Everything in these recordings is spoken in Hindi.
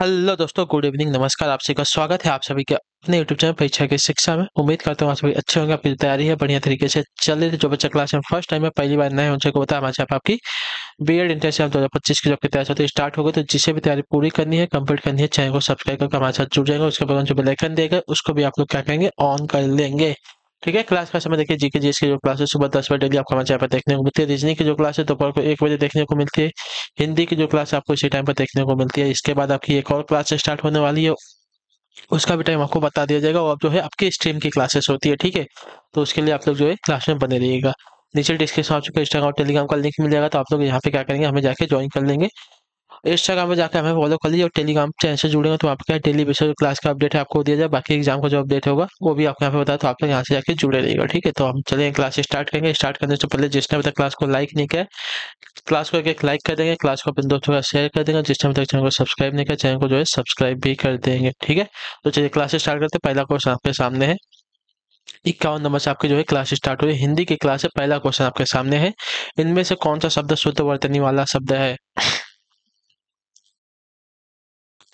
हेलो दोस्तों, गुड इवनिंग, नमस्कार। आप सभी का स्वागत है आप सभी के अपने यूट्यूब चैनल परीक्षा की शिक्षा में। उम्मीद करता हूँ आप सभी अच्छे होंगे, आपकी तैयारी है बढ़िया तरीके से चल रही है। जो बच्चा क्लास में फर्स्ट टाइम में पहली बार नए हैं उनसे को बता हमारे यहाँ पे आपकी बीएड इंटर्नशिप 2025 की जो आपकी तैयारी होती है स्टार्ट हो गई। तो जिसे भी तैयारी पूरी करनी है, कंप्लीट करनी है, चैनल को सब्सक्राइब करके हमारे साथ जुड़ जाएंगे। उसके बाद जो बेल आइकन देगा उसको भी आप लोग क्या करेंगे, ऑन कर लेंगे। ठीक है। क्लास का समय देखिए, जीके जीएस की जो क्लास है सुबह 10 बजे डेली आपको हमारे यहाँ पर देखने को मिलती है। रीजनिंग की जो क्लास है दोपहर को 1 बजे देखने को मिलती है। हिंदी की जो क्लास आपको इसी टाइम पर देखने को मिलती है। इसके बाद आपकी एक और क्लास स्टार्ट होने वाली है, उसका भी टाइम आपको बता दिया जाएगा। और अब जो है आपकी स्ट्रीम की क्लासेस होती है। ठीक है। तो उसके लिए आप लोग जो है क्लास में बने रहिएगा। नीचे डिस्क्रिप्शन में आप चुके इंस्टाग्राम और टेलीग्राम का लिंक मिल जाएगा, तो आप लोग यहाँ पे क्या करेंगे, हमें जाके ज्वाइन कर लेंगे। इंस्टाग्राम पे जाकर हमें फॉलो कर लीजिए और टेलीग्राम चैनल से जुड़ेंगे तो आपका डेली बेसिस क्लास का अपडेट है आपको दिया जाए। बाकी एग्जाम का जो अपडेट होगा वो भी आपको यहाँ पे बताया, तो आप लोग यहाँ से जाके जुड़े रहिएगा। ठीक है। तो हम चलेंगे क्लास स्टार्ट करेंगे। स्टार्ट करने से पहले जिसने अभी तक क्लास को लाइक नहीं किया है, क्लास को एक लाइक कर देंगे, क्लास को अपने दोस्तों के साथ शेयर कर देंगे। जिसने अभी तक चैनल को सब्सक्राइब नहीं किया, चैनल को जो है सब्सक्राइब भी कर देंगे। ठीक है। तो चलिए क्लास स्टार्ट करते हैं। पहला क्वेश्चन आपके सामने है। 51 नंबर से आपकी जो है क्लास स्टार्ट हुई। हिंदी की क्लास है। पहला क्वेश्चन आपके सामने है, इनमें से कौन सा शब्द शुद्ध वर्तनी वाला शब्द है?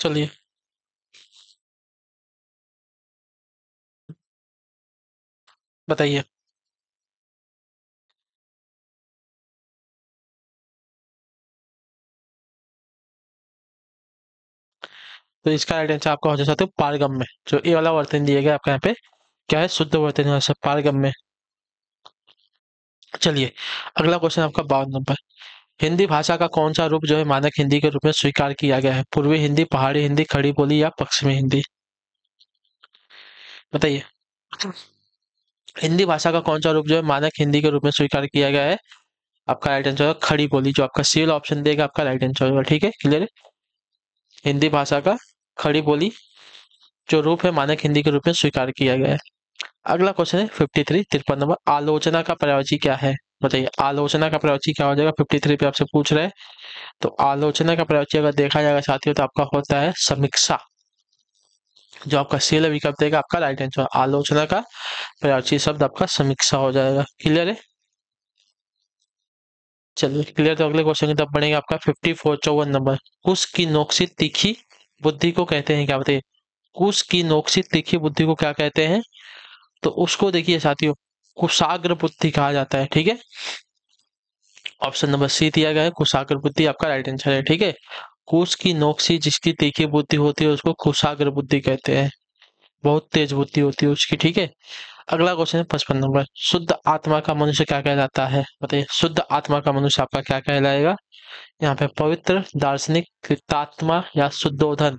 चलिए बताइए। तो इसका राइट आंसर आपका हो जाता है पारगम में। जो ए वाला वर्तन दिया गया आपका यहाँ पे क्या है, शुद्ध वर्तनी वाला शब्द पारगम में। चलिए अगला क्वेश्चन आपका 52 नंबर। हिंदी भाषा का कौन सा रूप जो है मानक हिंदी के रूप में स्वीकार किया गया है? पूर्वी हिंदी, पहाड़ी हिंदी, खड़ी बोली या पश्चिमी हिंदी? बताइए। हिंदी भाषा का कौन सा रूप जो है मानक हिंदी के रूप में स्वीकार किया गया है? आपका राइट आंसर होगा खड़ी बोली। जो आपका सी वाला ऑप्शन देगा आपका राइट आंसर होगा। ठीक है, क्लियर है। हिंदी भाषा का खड़ी बोली जो रूप है मानक हिंदी के रूप में स्वीकार किया गया है। अगला क्वेश्चन है 53 नंबर। आलोचना का प्रयोजी क्या है? बताइए आलोचना का प्रयोजी क्या हो जाएगा? 53 पे आपसे पूछ रहे हैं। तो आलोचना का प्रयोजी अगर देखा जाएगा साथियों तो आपका होता है समीक्षा। जो आपका सील विकल्प देगा आपका राइट आंसर। आलोचना का प्रयोजी शब्द आपका समीक्षा हो जाएगा। क्लियर है। चलिए क्लियर। तो अगले क्वेश्चन की तरफ बढ़ेंगे। आपका 54 54 नंबर। कुश की नोक से तीखी बुद्धि को कहते हैं क्या? बताइए। कुश की नोक से तीखी बुद्धि को क्या कहते हैं? तो उसको देखिए साथियों, कुशाग्र बुद्धि कहा जाता है। ठीक है। ऑप्शन नंबर सी दिया गया है, कुशाग्र बुद्धि आपका राइट आंसर है। ठीक है। कुश की नोक से जिसकी तीखी बुद्धि होती है उसको कुशाग्र बुद्धि कहते हैं। बहुत तेज बुद्धि होती है उसकी। ठीक है। अगला क्वेश्चन है 55 नंबर। शुद्ध आत्मा का मनुष्य क्या कहलाता है? बताइए शुद्ध आत्मा का मनुष्य आपका क्या कहलाएगा? यहाँ पे पवित्र, दार्शनिक, कृतात्मा या शुद्धोधन?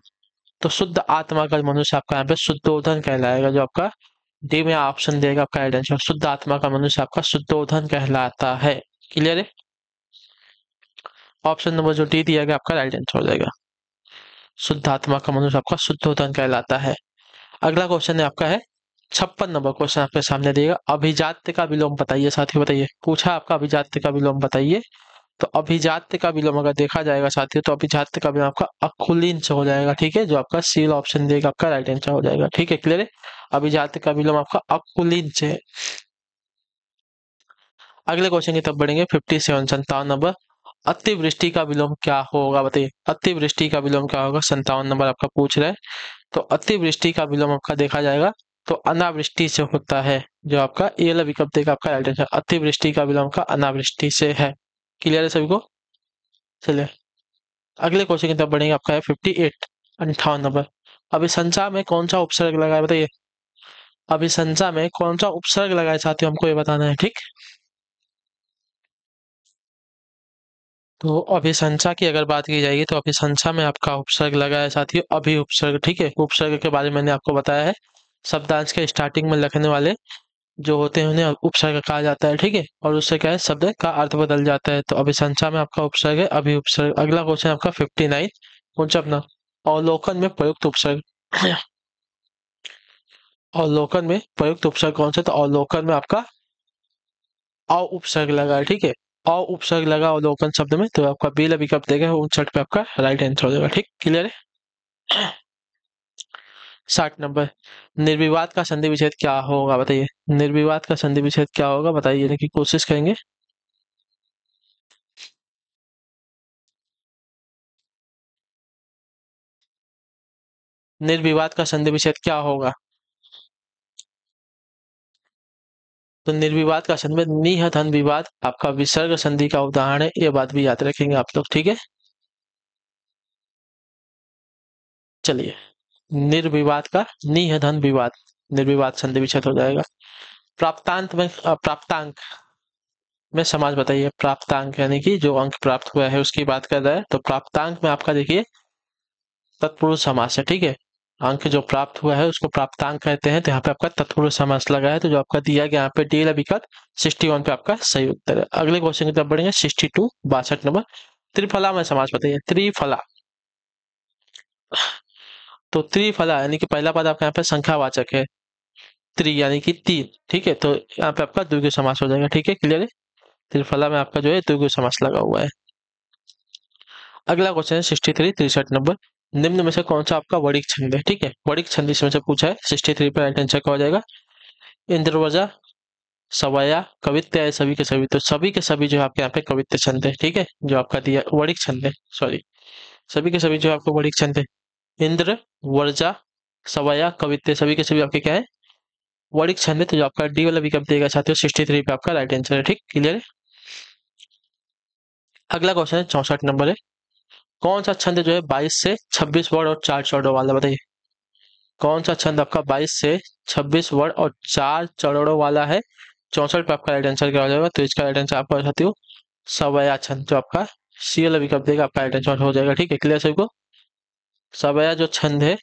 तो शुद्ध आत्मा का मनुष्य आपका यहाँ पे शुद्धोधन कहलाएगा। जो आपका डी में ऑप्शन देगा आपका राइट आंसर। शुद्ध आत्मा का मनुष्य आपका शुद्धोधन कहलाता है। क्लियर है। ऑप्शन नंबर जो डी दिया गया आपका राइट आंसर हो जाएगा। शुद्ध आत्मा का मनुष्य आपका शुद्धोधन कहलाता है। अगला क्वेश्चन है आपका है 56 नंबर। क्वेश्चन आपके सामने दिएगा, अभिजात्य का विलोम बताइए। साथियों बताइए, पूछा आपका अभिजात्य का विलोम बताइए। तो अभिजात्य का विलोम अगर देखा जाएगा साथियों तो अभिजात्य का विलोम आपका अकुलीन से हो जाएगा। ठीक है। जो आपका सी ऑप्शन देगा आपका राइट आंसर हो जाएगा। ठीक है, क्लियर है। अभिजात्य का विलोम आपका अकुलीन से है। अगले क्वेश्चन की तरफ बढ़ेंगे। 57 57 नंबर। अतिवृष्टि का विलोम क्या होगा? बताइए अतिवृष्टि का विलोम क्या होगा? 57 नंबर आपका पूछ रहा है। तो अतिवृष्टि का विलोम आपका देखा जाएगा तो अनावृष्टि से होता है। जो आपका ए वाला विकल्प देगा आपका राइट आंसर। अतिवृष्टि का विलोम का अनावृष्टि से है। क्लियर है सभी को। चलिए अगले क्वेश्चन की तरफ बढ़ेंगे। आपका है 58 58 नंबर। अभिशंसा में कौन सा उपसर्ग लगा है? बताइए अभिशंसा में कौन सा उपसर्ग लगा है साथियों, हमको ये बताना है। ठीक। तो अभिशंसा की अगर बात की जाएगी तो अभिशंसा में आपका उपसर्ग लगा है साथियों अभि उपसर्ग। ठीक है। उपसर्ग के बारे में मैंने आपको बताया है। शब्दांश के स्टार्टिंग में लिखने वाले जो होते हैं उन्हें उपसर्ग कहा जाता है। ठीक है। और उससे क्या है, शब्द का अर्थ बदल जाता है। तो अभिशंसा में आपका उपसर्ग है अभि उपसर्ग। अगला क्वेश्चन आपका 59। कौन सा अपना अवलोकन में प्रयुक्त उपसर्ग। अवलोकन में प्रयुक्त उपसर्ग कौन सा? तो अवलोकन में आपका अ उपसर्ग लगा है। ठीक है। अ उपसर्ग लगा अवलोकन शब्द में तो आपका बी विकल्प देगा 59 पे आपका राइट आंसर हो जाएगा। ठीक, क्लियर है। 60 नंबर। निर्विवाद का संधि विच्छेद क्या होगा? बताइए निर्विवाद का संधि विच्छेद क्या होगा? बताइए की कोशिश करेंगे। निर्विवाद का संधि विच्छेद क्या होगा? तो निर्विवाद का संधि में निह धन विवाद आपका विसर्ग संधि का उदाहरण है, ये बात भी याद रखेंगे आप लोग, ठीक है। चलिए, निर्विवाद का निह धन विवाद, निर्विवाद संधि विच्छेद हो जाएगा। प्राप्तांत में प्राप्तांक में समास बताइए। प्राप्तांक यानी कि जो अंक प्राप्त हुआ है उसकी बात कर रहा है, तो प्राप्तांक में आपका देखिए तत्पुरुष समास है, ठीक है। अंक जो प्राप्त हुआ है उसको प्राप्तांक कहते हैं, तो यहाँ पे आपका तत्पुरुष समास लगा है, तो जो आपका दिया गया यहाँ पे डी वाला विकल्प 61 पे आपका सही उत्तर है। अगले क्वेश्चन की तरफ बढ़ेंगे, 62 62 नंबर। त्रिफला में समास बताइए। त्रिफला, तो त्रिफला यानी कि पहला पद आपका यहाँ पे संख्यावाचक है, त्रि यानी कि तीन, ठीक है, तो यहाँ पे आपका द्विगु समास हो जाएगा, ठीक है, क्लियर है। त्रिफला में आपका जो है द्विगु समास लगा हुआ है। अगला क्वेश्चन है 63 63 नंबर। निम्न में से कौन सा आपका वणिक छंद है, ठीक है, वणिक छंद इसमें से पूछा है। 63 पे राइट आंसर क्या हो जाएगा? इंद्रवजा, सवया, कवित्त है, सभी के सभी, तो सभी के सभी जो आपके यहाँ पे कवित्त छंद है, ठीक है, जो आपका दिया वणिक छंद है, सॉरी, सभी के सभी जो आपको वणिक छंद है, इंद्र, वर्जा, सवया, कवित्त, सभी के सभी आपके क्या है? वणिक छंद है, तो जो आपका डी वाला विकल्प देगा साथियों 63 पे आपका राइट आंसर है, ठीक, क्लियर है। अगला क्वेश्चन है 64 नंबर है। कौन सा छंद जो है 22 से 26 वर्ड और 4 चौड़ों वाला, बताइए कौन सा छंद आपका 22 से 26 वर्ड और 4 चौड़ों वाला है? 64 पे आपका राइट आंसर क्या हो जाएगा? तो इसका राइट आंसर आपका साथियों सवया छंद, जो आपका सी वाला विकल्प देगा आपका राइट आंसर हो जाएगा, ठीक है, क्लियर सभी को। सवया जो छंद है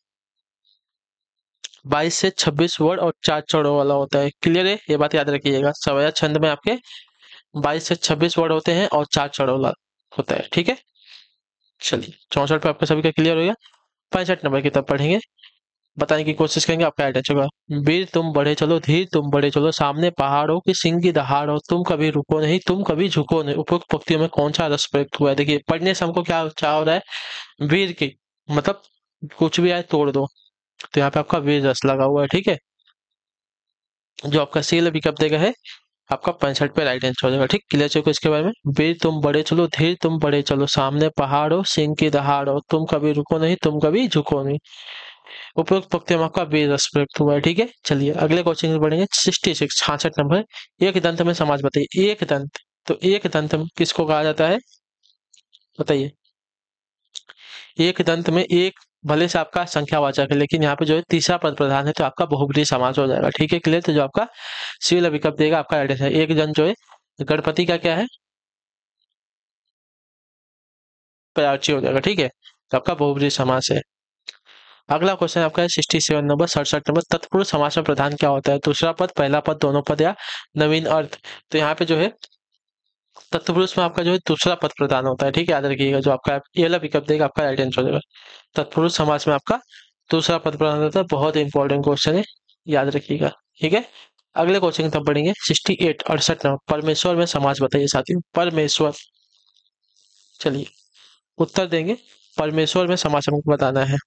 22 से 26 वर्ड और 4 चौड़ों वाला होता है, क्लियर है, ये बात याद रखिएगा। सवया छंद में आपके 22 से 26 वर्ड होते हैं और 4 चौड़ों वाला होता है, ठीक है। चलिए, 64 पे आपका सभी का क्लियर हो गया। 65 नंबर की तरफ पढ़ेंगे, बताने की कोशिश करेंगे, आपका राइट आंसर होगा। वीर तुम बढ़े चलो, धीर तुम बढ़े चलो, सामने पहाड़ों की सिंह की दहाड़ हो, तुम कभी रुको नहीं, तुम कभी झुको नहीं। उपयुक्त पंक्तियों में कौन सा रस प्रयुक्त हुआ है? देखिए, पढ़ने से हमको क्या क्या हो रहा है? वीर की मतलब कुछ भी आए तोड़ दो, तो यहाँ पे आपका वीर रस लगा हुआ है, ठीक है। जो आपका सी वाला विकल्प देगा है आपका 65 पे राइट आंसर हो जाएगा, ठीक, क्लियर चुके इसके बारे में। वीर तुम बड़े चलो, धीर तुम बड़े चलो, सामने पहाड़ हो, सिंह की दहाड़ हो, तुम कभी रुको नहीं, तुम कभी झुको नहीं। उपयुक्त पंक्ति में आपका बी रस प्रयुक्त हुआ है, ठीक है। चलिए, अगले क्वेश्चन में बढ़ेंगे, 66 66 नंबर। एक दंत में समास बताइए। एक दंत, तो एक दंत किसको कहा जाता है, बताइए। एक दंत में एक भले से आपका संख्यावाचक है, लेकिन यहाँ पे जो है तीसरा पद प्रधान है, तो आपका बहुब्रीहि समास हो जाएगा, ठीक है, क्लियर। तो जो आपका सी वाला विकल्प देगा आपका राइट आंसर। एक दंत जो है गणपति का क्या है? प्राची हो जाएगा, ठीक है, तो आपका बहुब्रीहि समास है। अगला क्वेश्चन आपका है 67 नंबर 67 नंबर। तत्पुरुष समास में प्रधान क्या होता है? दूसरा पद, पहला पद, दोनों पद या नवीन अर्थ? तो यहाँ पे जो है तत्पुरुष में आपका जो है दूसरा पद प्रधान होता है, ठीक है, याद रखिएगा। जो आपका ये वाला विकल्प देगा आपका राइट आंसर हो जाएगा। तत्पुरुष समास में आपका दूसरा पद प्रधान होता है, बहुत इंपॉर्टेंट क्वेश्चन है, याद रखिएगा, ठीक है। अगले क्वेश्चन की तरफ बढ़ेंगे, 68 68 नंबर। परमेश्वर में समास बताइए साथियों। परमेश्वर, चलिए उत्तर देंगे। परमेश्वर में समास हमको बताना है,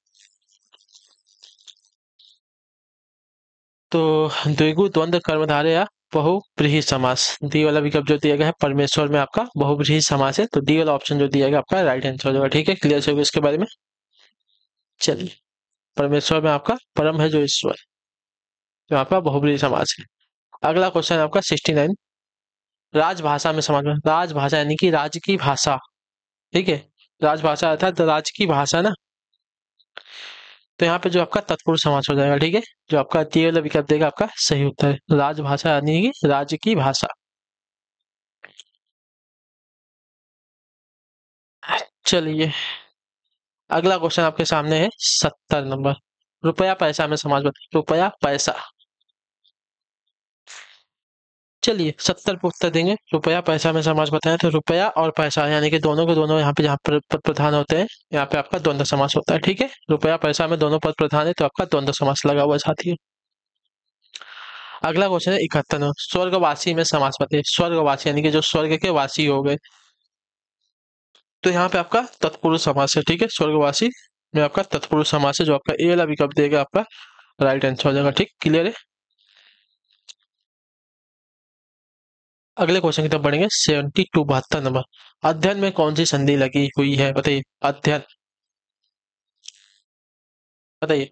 तो द्विगु द्वंद्व कर्मधारय या बहुव्रीहि समास, डी वाला विकल्प जो दिया गया है परमेश्वर में आपका बहुव्रीहि समास है, तो डी वाला ऑप्शन जो दिया गया आपका राइट आंसर हो जाएगा, ठीक है, क्लियर हो गया इसके बारे में। चलिए, परमेश्वर में आपका परम है जो ईश्वर, जो आपका बहुव्रीहि समास है। अगला क्वेश्चन आपका 69। राजभाषा में समास में, राजभाषा यानी कि राज्य की भाषा, ठीक है, राजभाषा अर्थात राज्य की भाषा ना, तो यहाँ पे जो आपका तत्पुरुष समास हो जाएगा, ठीक है, जो आपका डी वाला विकल्प देगा आपका सही उत्तर है। राजभाषा यानी कि राज्य की भाषा। चलिए, अगला क्वेश्चन आपके सामने है 70 नंबर। रुपया पैसा में समास बताइए। रुपया पैसा, चलिए 70 पे उत्तर देंगे। रुपया पैसा में समास बताएं, तो रुपया और पैसा यानी कि दोनों के दोनों यहाँ पे जहाँ पद प्रधान होते हैं, यहाँ पे आपका द्वंद्व समास होता है, ठीक है। रुपया पैसा में दोनों पद प्रधान है, तो आपका द्वंद्व समास लगा हुआ है साथी। अगला क्वेश्चन है 71 नंबर। स्वर्गवासी में समास बताइए। स्वर्गवासी यानी कि जो स्वर्ग के वासी हो गए, तो यहाँ पे आपका तत्पुरुष समास है, ठीक है। स्वर्गवासी में आपका तत्पुरुष समास है, जो आपका ए वाला विकल्प देगा आपका राइट आंसर हो जाएगा, ठीक, क्लियर है। अगले क्वेश्चन की तरफ बढ़ेंगे, 72 72 नंबर। अध्ययन में कौन सी संधि लगी हुई है, बताइए। अध्ययन, बताइए।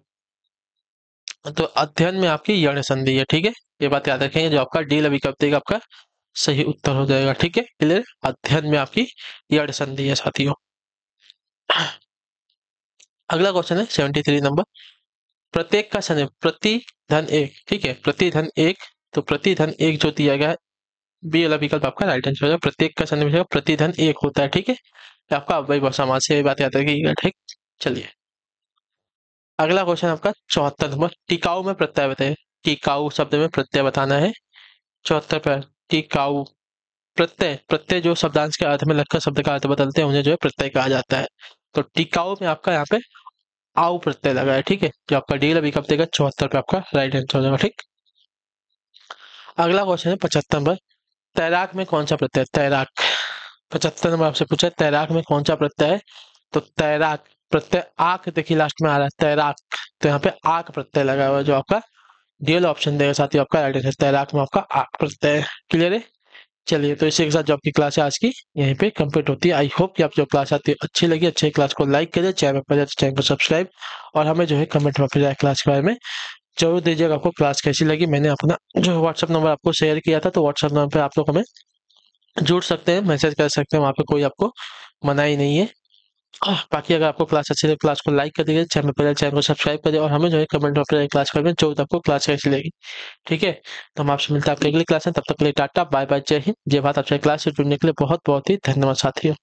तो अध्ययन में आपकी यण संधि है, ठीक है। ये बात याद रखेंगे, जो आपका डी विकल्प देगा आपका सही उत्तर हो जाएगा, ठीक है। क्लियर। अध्ययन में आपकी यण संधि है साथियों। अगला क्वेश्चन है 73 नंबर। प्रत्येक का सनी प्रति धन एक, ठीक है, प्रति धन एक। तो प्रति धन एक जो दिया गया है, बी वाला विकल्प आपका राइट आंसर हो जाएगा। प्रत्येक का सनी प्रति धन एक होता है, ठीक है। ये आपका अव्ययी समास से ये बात याद रखिएगा, ठीक। चलिए अगला क्वेश्चन आपका 74 नंबर। टिकाऊ में प्रत्यय बताइए। टिकाऊ शब्द में प्रत्यय बताना है। 74 पर टिकाऊ प्रत्यय, प्रत्यय जो शब्दांश के अर्थ में लगकर शब्द का अर्थ बदलते हैं उन्हें जो है प्रत्यय कहा जाता है। तो टिकाऊ में आपका यहाँ पे आउ प्रत्यय लगा है, ठीक है। जो आपका डी विकल्प देगा 74 पे आपका राइट आंसर हो जाएगा, ठीक। अगला क्वेश्चन है 75 नंबर। तैराक में कौन सा प्रत्यय? तैराक 75 नंबर आपसे पूछा है, तैराक में कौन सा प्रत्यय है? तो तैराक प्रत्यय आक देखिए लास्ट में आ रहा है तैराक, तो यहाँ पे आक प्रत्यय लगा हुआ है, जो आपका डीएल ऑप्शन देगा साथ ही आपका राइट आंसर। तैराक में आपका आक प्रत्यय है। क्लियर है। चलिए तो इसी के साथ जो आपकी क्लास है आज की यहीं पे कंप्लीट होती है। आई होप कि आप जो क्लास आती है अच्छी लगी। अच्छी क्लास को लाइक करिए, चैनल पर चैनल को सब्सक्राइब, और हमें जो है कमेंट में फिर क्लास के बारे में जरूर दीजिएगा आपको क्लास कैसी लगी। मैंने अपना जो व्हाट्सअप नंबर आपको शेयर किया था, तो व्हाट्सअप नंबर पे आप लोग हमें जुड़ सकते हैं, मैसेज कर सकते हैं, वहाँ पे कोई आपको मनाही नहीं है। बाकी अगर आपको क्लास अच्छी लगे क्लास को लाइक कर दीजिए, चैनल को सब्सक्राइब करिए, और हमें जो है कमेंट में क्लास करके जो आपको क्लास कैसी लगी, ठीक है। तो हम आपसे मिलते हैं आपके अगली क्लास में, तब तक के लिए टाटा बाय बाय, जय हिंद जय भारत। आपसे क्लास से जुड़ने के लिए बहुत बहुत ही धन्यवाद साथियों।